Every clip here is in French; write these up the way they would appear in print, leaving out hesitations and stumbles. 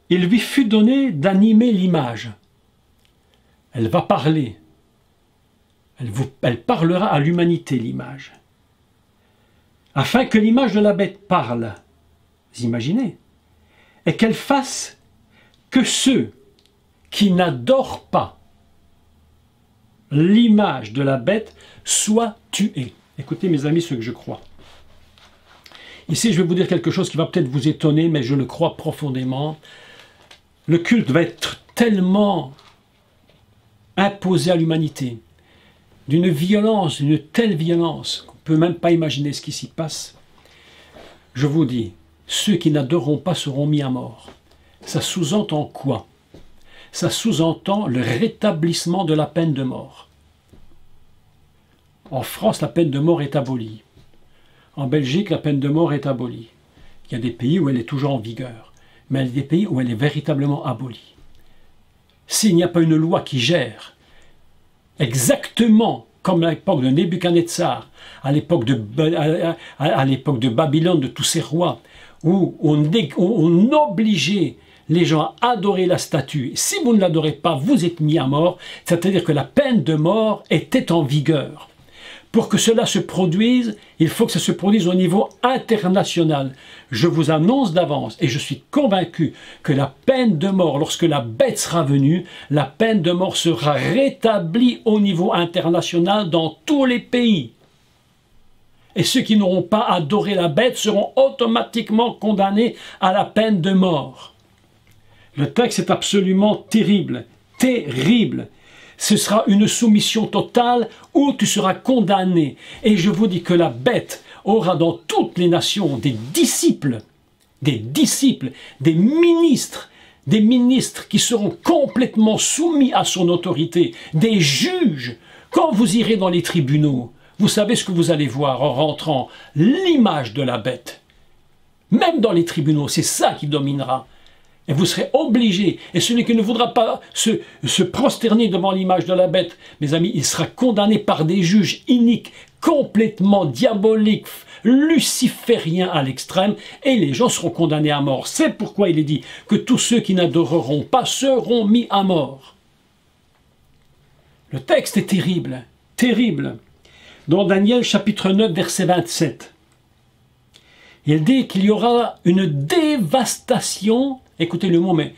il lui fut donné d'animer l'image. Elle va parler. Elle parlera à l'humanité, l'image. Afin que l'image de la bête parle. Vous imaginez? Et qu'elle fasse que ceux qui n'adorent pas l'image de la bête soient tués. Écoutez mes amis, ce que je crois. Ici, je vais vous dire quelque chose qui va peut-être vous étonner, mais je le crois profondément. Le culte va être tellement imposé à l'humanité, d'une violence, d'une telle violence, qu'on ne peut même pas imaginer ce qui s'y passe. Je vous dis, ceux qui n'adoreront pas seront mis à mort. Ça sous-entend quoi? Ça sous-entend le rétablissement de la peine de mort. En France, la peine de mort est abolie. En Belgique, la peine de mort est abolie. Il y a des pays où elle est toujours en vigueur, mais il y a des pays où elle est véritablement abolie. S'il n'y a pas une loi qui gère exactement comme à l'époque de Nebuchadnezzar, à l'époque de Babylone, de tous ces rois, où on obligeait les gens à adorer la statue. Si vous ne l'adorez pas, vous êtes mis à mort, c'est-à-dire que la peine de mort était en vigueur. Pour que cela se produise, il faut que ça se produise au niveau international. Je vous annonce d'avance, et je suis convaincu que la peine de mort, lorsque la bête sera venue, la peine de mort sera rétablie au niveau international dans tous les pays. Et ceux qui n'auront pas adoré la bête seront automatiquement condamnés à la peine de mort. Le texte est absolument terrible, terrible. Ce sera une soumission totale où tu seras condamné. Et je vous dis que la bête aura dans toutes les nations des disciples, des ministres qui seront complètement soumis à son autorité, des juges. Quand vous irez dans les tribunaux, vous savez ce que vous allez voir en rentrant, l'image de la bête. Même dans les tribunaux, c'est ça qui dominera. Et vous serez obligé, et celui qui ne voudra pas se prosterner devant l'image de la bête, mes amis, il sera condamné par des juges iniques, complètement diaboliques, lucifériens à l'extrême, et les gens seront condamnés à mort. C'est pourquoi il est dit que tous ceux qui n'adoreront pas seront mis à mort. Le texte est terrible, terrible. Dans Daniel chapitre 9, verset 27, il dit qu'il y aura une dévastation, écoutez le mot, mais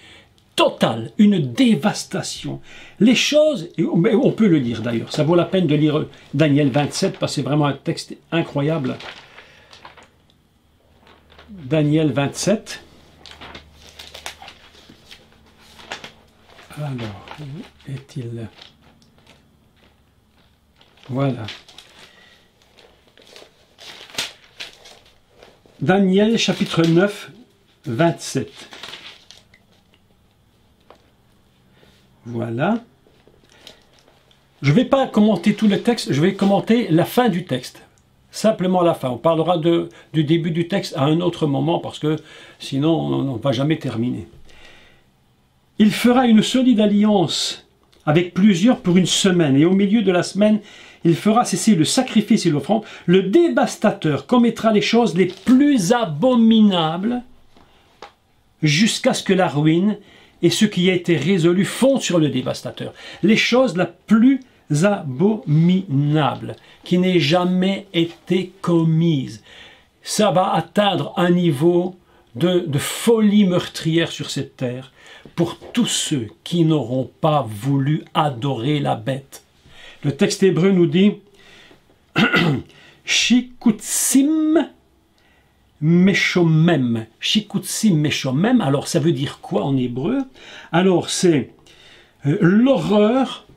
totale, une dévastation. Les choses, on peut le lire d'ailleurs, ça vaut la peine de lire Daniel 27, parce que c'est vraiment un texte incroyable. Daniel 27. Alors, où est-il? Voilà. Daniel chapitre 9, 27. Voilà. Je ne vais pas commenter tout le texte, je vais commenter la fin du texte. Simplement la fin. On parlera du début du texte à un autre moment parce que sinon on ne va jamais terminer. Il fera une solide alliance avec plusieurs pour une semaine et au milieu de la semaine, il fera cesser le sacrifice et l'offrande. Le dévastateur commettra les choses les plus abominables jusqu'à ce que la ruine et ce qui a été résolu fondent sur le dévastateur. Les choses la plus abominables qui n'aient jamais été commises. Ça va atteindre un niveau de folie meurtrière sur cette terre pour tous ceux qui n'auront pas voulu adorer la bête. Le texte hébreu nous dit Shikutsim Meshomem. Shikutsim Meshomem, alors ça veut dire quoi en hébreu? Alors c'est l'horreur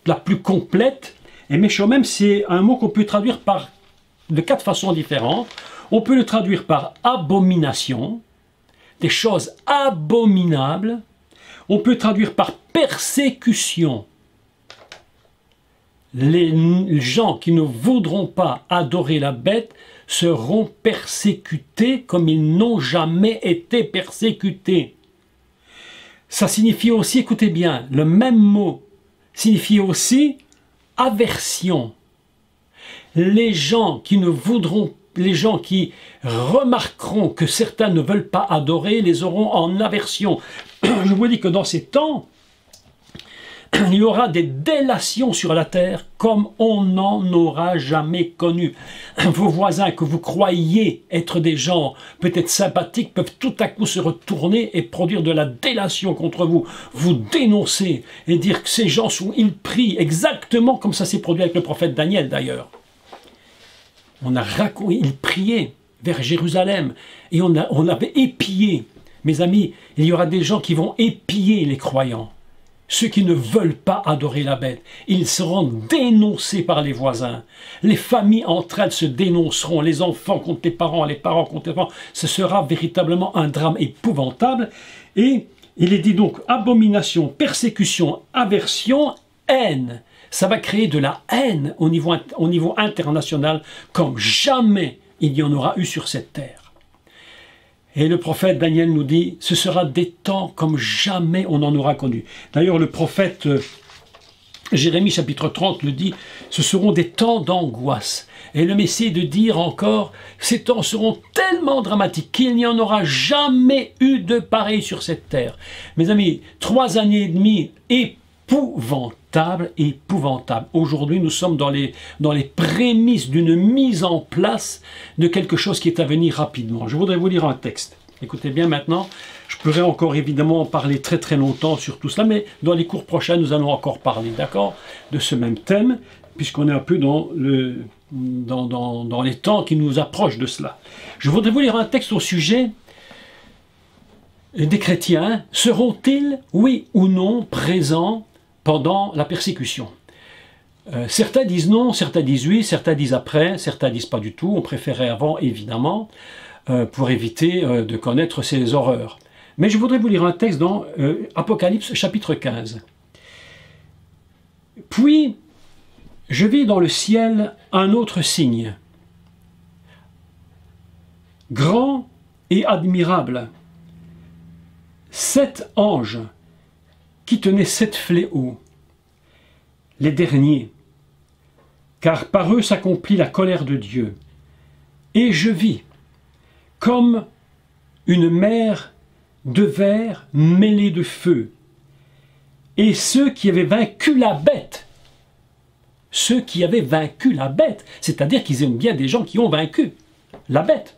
la plus complète, et Meshomem c'est un mot qu'on peut traduire de 4 façons différentes. On peut le traduire par abomination, des choses abominables. On peut traduire par persécution. Les gens qui ne voudront pas adorer la bête seront persécutés comme ils n'ont jamais été persécutés. Ça signifie aussi, écoutez bien, le même mot signifie aussi aversion. Les gens qui ne voudront les gens qui remarqueront que certains ne veulent pas adorer les auront en aversion. Je vous dis que dans ces temps, il y aura des délations sur la terre comme on n'en aura jamais connu. Vos voisins que vous croyez être des gens peut-être sympathiques peuvent tout à coup se retourner et produire de la délation contre vous, vous dénoncer et dire que ces gens ils prient exactement comme ça s'est produit avec le prophète Daniel d'ailleurs. Il priait vers Jérusalem et on avait épié. Mes amis, il y aura des gens qui vont épier les croyants. Ceux qui ne veulent pas adorer la bête, ils seront dénoncés par les voisins. Les familles entre elles se dénonceront, les enfants contre les parents contre les parents. Ce sera véritablement un drame épouvantable. Et il est dit donc abomination, persécution, aversion, haine. Ça va créer de la haine au niveau international comme jamais il y en aura eu sur cette terre. Et le prophète Daniel nous dit, ce sera des temps comme jamais on en aura connu. D'ailleurs, le prophète Jérémie chapitre 30 le dit, ce seront des temps d'angoisse. Et le Messie de dire encore, ces temps seront tellement dramatiques qu'il n'y en aura jamais eu de pareil sur cette terre. Mes amis, 3 années et demie épouvantables, épouvantables. Aujourd'hui, nous sommes dans les prémices d'une mise en place de quelque chose qui est à venir rapidement. Je voudrais vous lire un texte. Écoutez bien maintenant, je pourrais encore évidemment en parler très très longtemps sur tout cela, mais dans les cours prochains, nous allons encore parler, d'accord, de ce même thème, puisqu'on est un peu dans les temps qui nous approchent de cela. Je voudrais vous lire un texte au sujet des chrétiens. Seront-ils, oui ou non, présents pendant la persécution? Certains disent non, certains disent oui, certains disent après, certains disent pas du tout. On préférait avant, évidemment, pour éviter de connaître ces horreurs. Mais je voudrais vous lire un texte dans Apocalypse chapitre 15. Puis, je vis dans le ciel un autre signe, grand et admirable, 7 anges qui tenaient 7 fléaux, les derniers, car par eux s'accomplit la colère de Dieu. Et je vis comme une mer de verre mêlée de feu, et ceux qui avaient vaincu la bête, c'est-à-dire qu'ils aiment bien des gens qui ont vaincu la bête.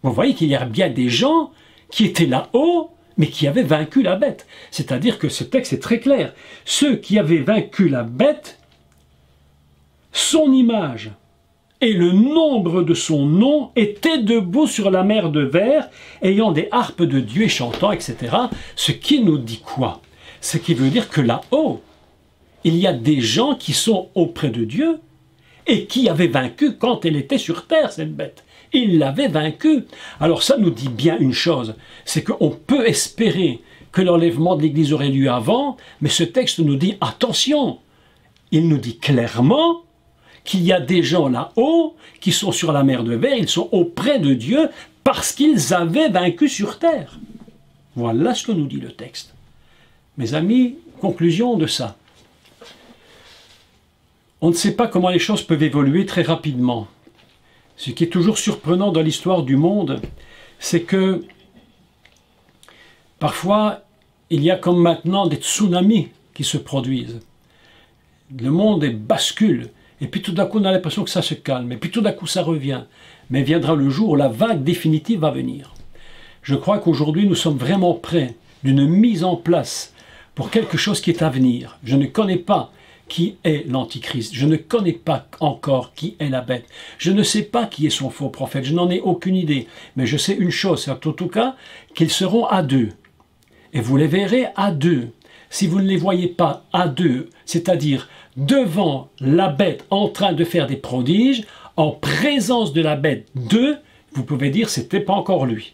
Vous voyez qu'il y a bien des gens qui étaient là-haut, mais qui avaient vaincu la bête. C'est-à-dire que ce texte est très clair. Ceux qui avaient vaincu la bête, son image et le nombre de son nom étaient debout sur la mer de verre, ayant des harpes de Dieu et chantant, etc. Ce qui nous dit quoi? Ce qui veut dire que là-haut, il y a des gens qui sont auprès de Dieu et qui avaient vaincu quand elle était sur terre, cette bête. Il l'avait vaincu. Alors ça nous dit bien une chose, c'est qu'on peut espérer que l'enlèvement de l'Église aurait lieu avant, mais ce texte nous dit attention. Il nous dit clairement qu'il y a des gens là-haut qui sont sur la mer de verre, ils sont auprès de Dieu parce qu'ils avaient vaincu sur terre. Voilà ce que nous dit le texte. Mes amis, conclusion de ça. On ne sait pas comment les choses peuvent évoluer très rapidement. Ce qui est toujours surprenant dans l'histoire du monde, c'est que parfois, il y a comme maintenant des tsunamis qui se produisent. Le monde bascule, et puis tout d'un coup on a l'impression que ça se calme, et puis tout d'un coup ça revient. Mais viendra le jour où la vague définitive va venir. Je crois qu'aujourd'hui nous sommes vraiment près d'une mise en place pour quelque chose qui est à venir. Je ne connais pas qui est l'Antichrist. Je ne connais pas encore qui est la bête. Je ne sais pas qui est son faux prophète. Je n'en ai aucune idée. Mais je sais une chose, c'est en tout cas qu'ils seront à 2. Et vous les verrez à 2. Si vous ne les voyez pas à 2, c'est-à-dire devant la bête en train de faire des prodiges, en présence de la bête 2, vous pouvez dire c'était pas encore lui.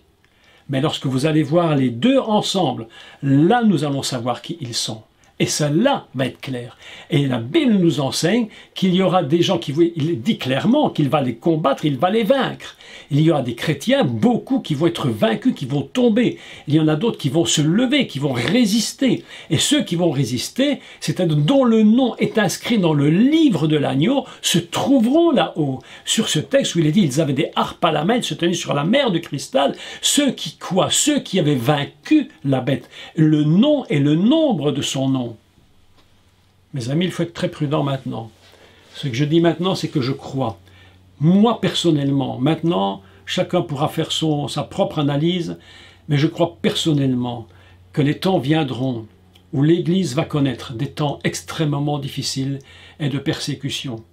Mais lorsque vous allez voir les 2 ensemble, là nous allons savoir qui ils sont. Et cela va être clair. Et la Bible nous enseigne qu'il y aura des gens il dit clairement qu'il va les combattre, il va les vaincre. Il y aura des chrétiens, beaucoup qui vont être vaincus, qui vont tomber. Il y en a d'autres qui vont se lever, qui vont résister. Et ceux qui vont résister, c'est-à-dire dont le nom est inscrit dans le livre de l'agneau, se trouveront là-haut. Sur ce texte où il est dit, ils avaient des harpes à la main, ils se tenaient sur la mer de cristal. Ceux qui quoi? Ceux qui avaient vaincu la bête. Le nom et le nombre de son nom. Mes amis, il faut être très prudent maintenant. Ce que je dis maintenant, c'est que je crois. Moi, personnellement, maintenant, chacun pourra faire sa propre analyse, mais je crois personnellement que les temps viendront où l'Église va connaître des temps extrêmement difficiles et de persécution.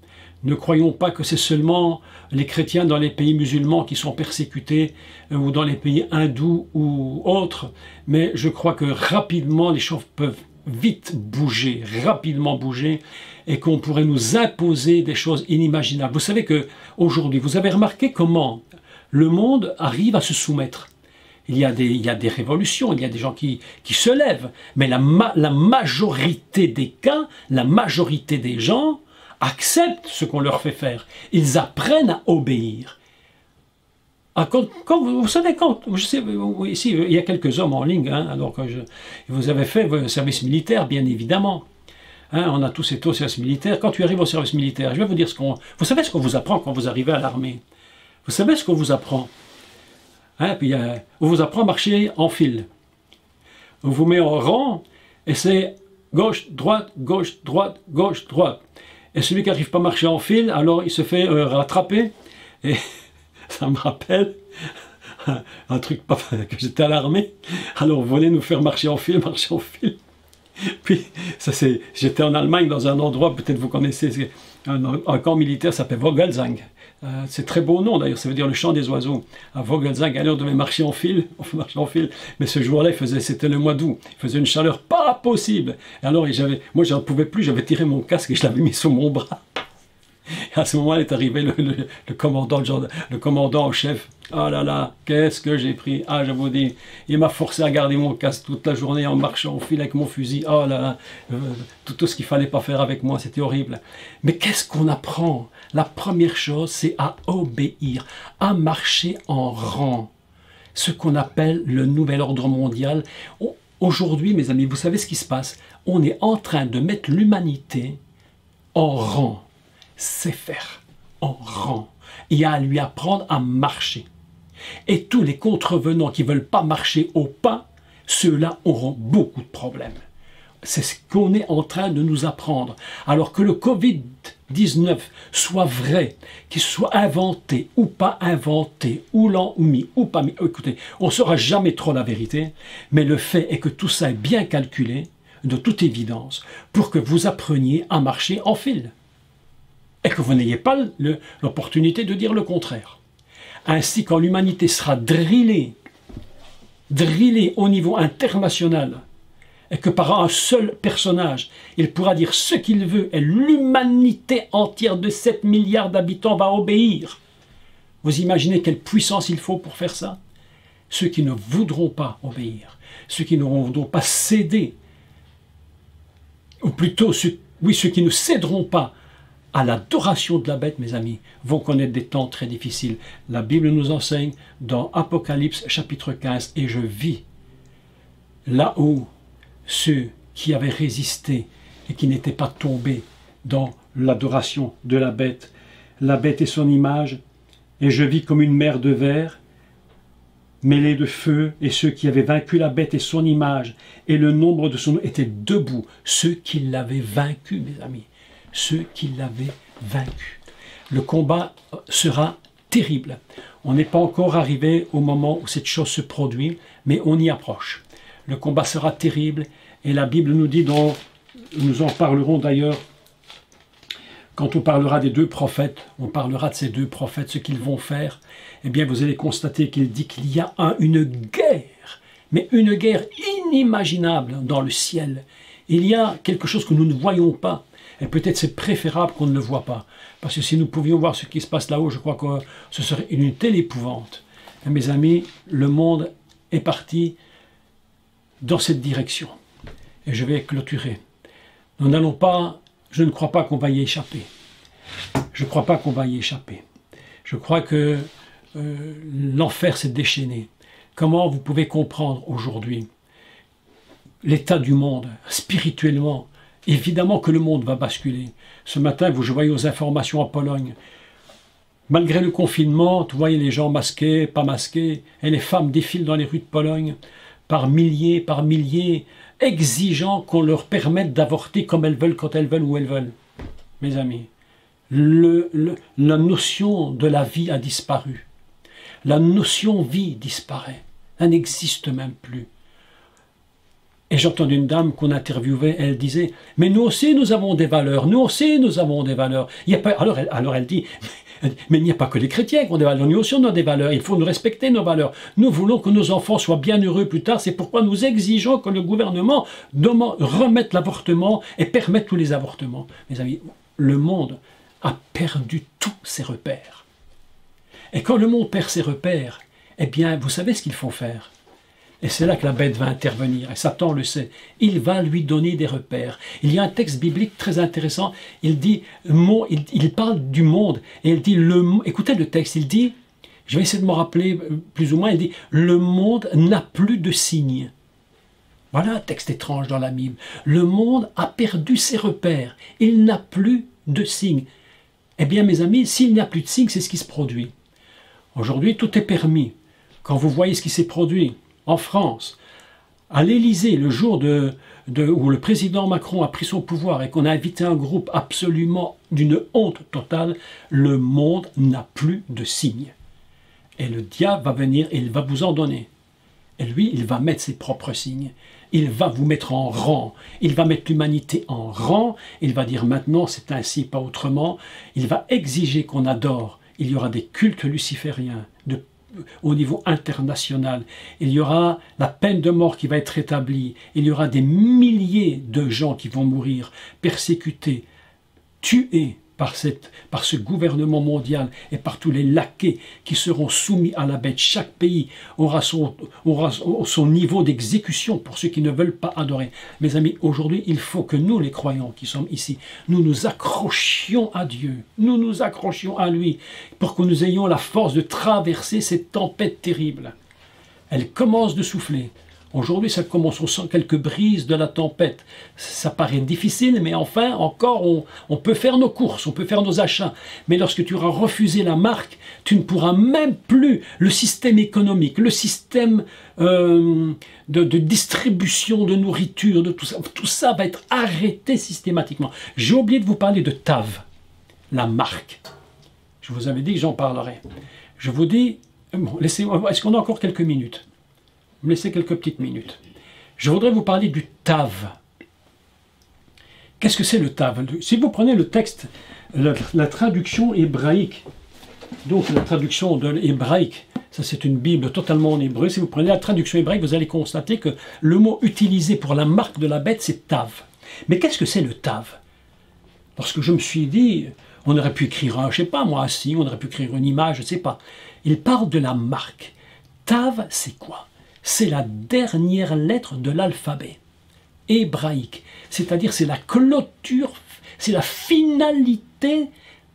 Ne croyons pas que c'est seulement les chrétiens dans les pays musulmans qui sont persécutés ou dans les pays hindous ou autres, mais je crois que rapidement les choses peuvent vite bouger, rapidement bouger, et qu'on pourrait nous imposer des choses inimaginables. Vous savez que aujourd'hui, vous avez remarqué comment le monde arrive à se soumettre. Il y a des révolutions, il y a des gens qui se lèvent, mais la majorité des cas, la majorité des gens acceptent ce qu'on leur fait faire. Ils apprennent à obéir. Ah, vous savez, je sais, ici, il y a quelques hommes en ligne, hein, alors que vous avez fait votre service militaire, bien évidemment. Hein, on a tous été au service militaire. Quand tu arrives au service militaire, je vais vous dire vous savez ce qu'on vous apprend quand vous arrivez à l'armée. Vous savez ce qu'on vous apprend. Hein, puis, on vous apprend à marcher en file. On vous met en rang, et c'est gauche, droite, gauche, droite, gauche, droite. Et celui qui n'arrive pas à marcher en file, alors il se fait rattraper, et ça me rappelle un truc que j'étais à l'armée. Alors on voulait nous faire marcher en file. Puis j'étais en Allemagne dans un endroit, peut-être vous connaissez, un camp militaire s'appelle Vogelsang. C'est très beau nom d'ailleurs, ça veut dire le chant des oiseaux. À Vogelsang, alors on devait marcher en file, mais ce jour-là, c'était le mois d'août, il faisait une chaleur pas possible. Et alors moi j'en pouvais plus, j'avais tiré mon casque et je l'avais mis sous mon bras. Et à ce moment-là est arrivé le commandant en chef. Oh là là, qu'est-ce que j'ai pris. Ah, je vous dis, il m'a forcé à garder mon casque toute la journée en marchant en file avec mon fusil. Oh là là, tout ce qu'il fallait pas faire avec moi, c'était horrible. Mais qu'est-ce qu'on apprend? La première chose, c'est à obéir, à marcher en rang. Ce qu'on appelle le nouvel ordre mondial. Aujourd'hui, mes amis, vous savez ce qui se passe? On est en train de mettre l'humanité en rang. C'est faire en rang. Il y a à lui apprendre à marcher. Et tous les contrevenants qui ne veulent pas marcher au pas, ceux-là auront beaucoup de problèmes. C'est ce qu'on est en train de nous apprendre. Alors que le Covid-19 soit vrai, qu'il soit inventé ou pas inventé, ou lent ou mis, ou pas mis. Écoutez, on ne saura jamais trop la vérité, mais le fait est que tout ça est bien calculé, de toute évidence, pour que vous appreniez à marcher en file. Et que vous n'ayez pas l'opportunité de dire le contraire. Ainsi, quand l'humanité sera drillée au niveau international, et que par un seul personnage, il pourra dire ce qu'il veut, et l'humanité entière de 7 milliards d'habitants va obéir. Vous imaginez quelle puissance il faut pour faire ça? Ceux qui ne voudront pas obéir, ceux qui ne voudront pas céder, ou plutôt ceux qui ne céderont pas à l'adoration de la bête, mes amis, vont connaître des temps très difficiles. La Bible nous enseigne dans Apocalypse chapitre 15, et je vis là où ceux qui avaient résisté et qui n'étaient pas tombés dans l'adoration de la bête et son image, et je vis comme une mer de verre mêlée de feu, et ceux qui avaient vaincu la bête et son image, et le nombre de son nom étaient debout, ceux qui l'avaient vaincu, mes amis. Ceux qui l'avaient vaincu. Le combat sera terrible. On n'est pas encore arrivé au moment où cette chose se produit, mais on y approche. Le combat sera terrible, et la Bible nous dit, nous en parlerons d'ailleurs, quand on parlera des deux prophètes, on parlera de ces deux prophètes, ce qu'ils vont faire, eh bien vous allez constater qu'il dit qu'il y a une guerre, mais une guerre inimaginable dans le ciel. Il y a quelque chose que nous ne voyons pas. Et peut-être c'est préférable qu'on ne le voit pas. Parce que si nous pouvions voir ce qui se passe là-haut, je crois que ce serait une telle épouvante. Et mes amis, le monde est parti dans cette direction. Et je vais clôturer Nous n'allons pas, je ne crois pas qu'on va y échapper. Je ne crois pas qu'on va y échapper. Je crois que l'enfer s'est déchaîné. Comment vous pouvez comprendre aujourd'hui l'état du monde, spirituellement? Évidemment que le monde va basculer. Ce matin, je voyais aux informations en Pologne, malgré le confinement, tu voyais les gens masqués, pas masqués, et les femmes défilent dans les rues de Pologne, par milliers, exigeant qu'on leur permette d'avorter comme elles veulent, quand elles veulent, où elles veulent. Mes amis, la notion de la vie a disparu. La notion vie disparaît. Elle n'existe même plus. Et j'ai entendu une dame qu'on interviewait, elle disait « Mais nous aussi, nous avons des valeurs. Nous aussi, nous avons des valeurs. » Alors elle dit « Mais il n'y a pas que les chrétiens qui ont des valeurs. Nous aussi, on a des valeurs. Il faut nous respecter nos valeurs. Nous voulons que nos enfants soient bien heureux plus tard. C'est pourquoi nous exigeons que le gouvernement remette l'avortement et permette tous les avortements. » Mes amis, le monde a perdu tous ses repères. Et quand le monde perd ses repères, eh bien, vous savez ce qu'il faut faire. Et c'est là que la bête va intervenir, et Satan le sait. Il va lui donner des repères. Il y a un texte biblique très intéressant, il dit, il parle du monde, et il dit, écoutez le texte, il dit, je vais essayer de me rappeler plus ou moins, il dit, le monde n'a plus de signes. Voilà un texte étrange dans la Bible. Le monde a perdu ses repères, il n'a plus de signes. Eh bien mes amis, s'il n'y a plus de signes, c'est ce qui se produit. Aujourd'hui, tout est permis. Quand vous voyez ce qui s'est produit en France, à l'Élysée, le jour où le président Macron a pris son pouvoir et qu'on a invité un groupe absolument d'une honte totale, le monde n'a plus de signes. Et le diable va venir et il va vous en donner. Et lui, il va mettre ses propres signes. Il va vous mettre en rang. Il va mettre l'humanité en rang. Il va dire maintenant, c'est ainsi, pas autrement. Il va exiger qu'on adore. Il y aura des cultes lucifériens au niveau international. Il y aura la peine de mort qui va être établie. Il y aura des milliers de gens qui vont mourir, persécutés, tués par ce gouvernement mondial et par tous les laquais qui seront soumis à la bête. Chaque pays aura son niveau d'exécution pour ceux qui ne veulent pas adorer. Mes amis, aujourd'hui, il faut que nous, les croyants qui sommes ici, nous nous accrochions à Dieu, nous nous accrochions à lui, pour que nous ayons la force de traverser cette tempête terrible. Elle commence de souffler. Aujourd'hui, ça commence, on sent quelques brises de la tempête. Ça paraît difficile, mais enfin, encore, on peut faire nos courses, on peut faire nos achats. Mais lorsque tu auras refusé la marque, tu ne pourras même plus, le système économique, le système de distribution de nourriture, de tout ça va être arrêté systématiquement. J'ai oublié de vous parler de TAV, la marque. Je vous avais dit que j'en parlerai. Je vous dis, bon, est-ce qu'on a encore quelques minutes ? Vous me laissez quelques petites minutes. Je voudrais vous parler du TAV. Qu'est-ce que c'est le TAV? Si vous prenez le texte, la traduction hébraïque, donc la traduction de l'hébraïque, ça c'est une Bible totalement en hébreu, si vous prenez la traduction hébraïque, vous allez constater que le mot utilisé pour la marque de la bête, c'est TAV. Mais qu'est-ce que c'est le TAV? Parce que je me suis dit, on aurait pu écrire je ne sais pas moi, si, on aurait pu écrire une image, je ne sais pas. Il parle de la marque. TAV, c'est quoi? C'est la dernière lettre de l'alphabet hébraïque. C'est-à-dire, c'est la clôture, c'est la finalité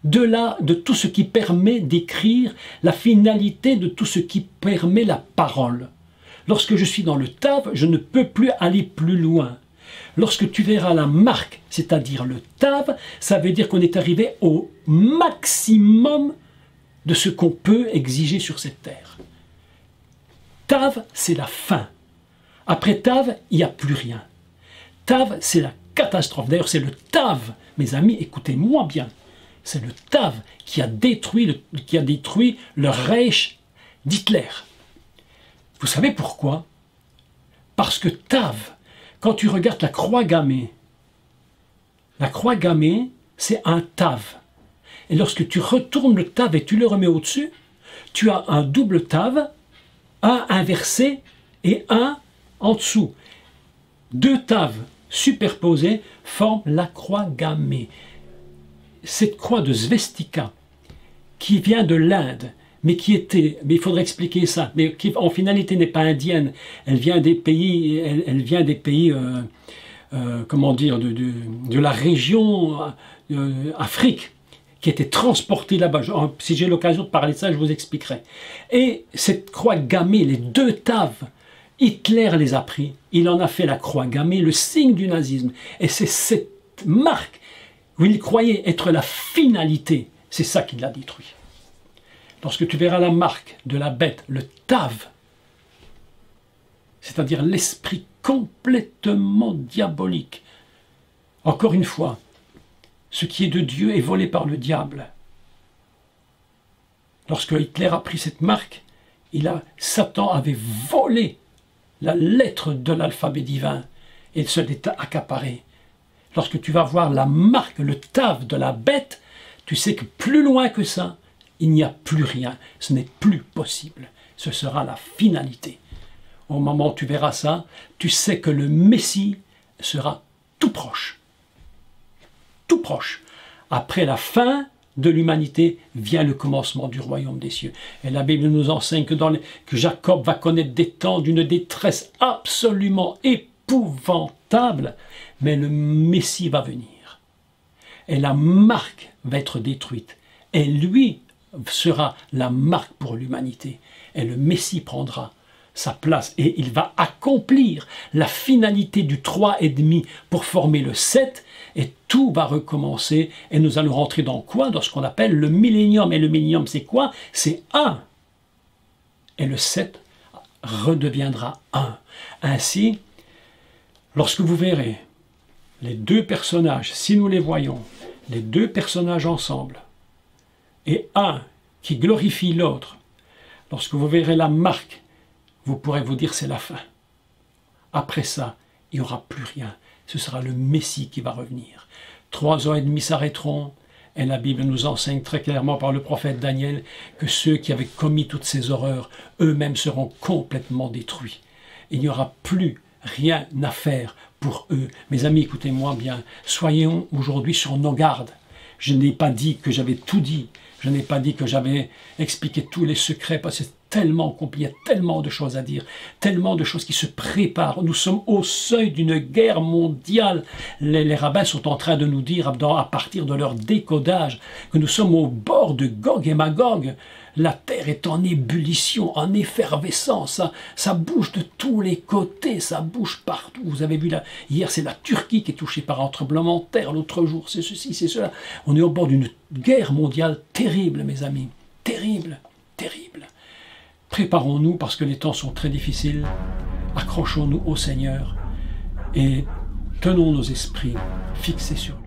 de tout ce qui permet d'écrire, la finalité de tout ce qui permet la parole. Lorsque je suis dans le TAV, je ne peux plus aller plus loin. Lorsque tu verras la marque, c'est-à-dire le TAV, ça veut dire qu'on est arrivé au maximum de ce qu'on peut exiger sur cette terre. TAV, c'est la fin. Après TAV, il n'y a plus rien. TAV, c'est la catastrophe. D'ailleurs, c'est le TAV, mes amis, écoutez-moi bien, c'est le TAV qui a détruit le Reich d'Hitler. Vous savez pourquoi? Parce que TAV, quand tu regardes la croix gammée, c'est un TAV. Et lorsque tu retournes le TAV et tu le remets au-dessus, tu as un double TAV, un inversé et un en dessous. Deux TAV superposés forment la croix gammée. Cette croix de Svestika, qui vient de l'Inde, mais il faudrait expliquer ça, mais qui en finalité n'est pas indienne, elle vient des pays, comment dire, de la région Afrique, qui était transportée là-bas. Si j'ai l'occasion de parler de ça, je vous expliquerai. Et cette croix gammée, les 2 taves, Hitler les a pris, il en a fait la croix gammée, le signe du nazisme. Et c'est cette marque où il croyait être la finalité, c'est ça qui l'a détruit. Lorsque tu verras la marque de la bête, le tave, c'est-à-dire l'esprit complètement diabolique. Encore une fois, ce qui est de Dieu est volé par le diable. Lorsque Hitler a pris cette marque, Satan avait volé la lettre de l'alphabet divin et il se l'est accaparé. Lorsque tu vas voir la marque, le tave de la bête, tu sais que plus loin que ça, il n'y a plus rien. Ce n'est plus possible. Ce sera la finalité. Au moment où tu verras ça, tu sais que le Messie sera tout proche. Tout proche. Après la fin de l'humanité vient le commencement du royaume des cieux. Et la Bible nous enseigne que Jacob va connaître des temps d'une détresse absolument épouvantable, mais le Messie va venir. Et la marque va être détruite. Et lui sera la marque pour l'humanité. Et le Messie prendra sa place et il va accomplir la finalité du 3,5 pour former le 7 et tout va recommencer et nous allons rentrer dans quoi? Dans ce qu'on appelle le millénium. Et le millénium c'est quoi? C'est 1. Et le 7 redeviendra 1. Ainsi, lorsque vous verrez les 2 personnages, si nous les voyons, les 2 personnages ensemble, et un qui glorifie l'autre, lorsque vous verrez la marque, vous pourrez vous dire c'est la fin. Après ça, il n'y aura plus rien. Ce sera le Messie qui va revenir. 3 ans et demi s'arrêteront, et la Bible nous enseigne très clairement par le prophète Daniel que ceux qui avaient commis toutes ces horreurs, eux-mêmes seront complètement détruits. Il n'y aura plus rien à faire pour eux. Mes amis, écoutez-moi bien, soyons aujourd'hui sur nos gardes. Je n'ai pas dit que j'avais tout dit. Je n'ai pas dit que j'avais expliqué tous les secrets, parce que c'est tellement compliqué, il y a tellement de choses à dire, tellement de choses qui se préparent. Nous sommes au seuil d'une guerre mondiale. Les rabbins sont en train de nous dire, à partir de leur décodage, que nous sommes au bord de Gog et Magog. La terre est en ébullition, en effervescence, ça bouge de tous les côtés, ça bouge partout. Vous avez vu là, hier c'est la Turquie qui est touchée par un tremblement de terre, l'autre jour c'est ceci, c'est cela. On est au bord d'une guerre mondiale terrible, mes amis, terrible, terrible. Préparons-nous parce que les temps sont très difficiles, accrochons-nous au Seigneur et tenons nos esprits fixés sur lui.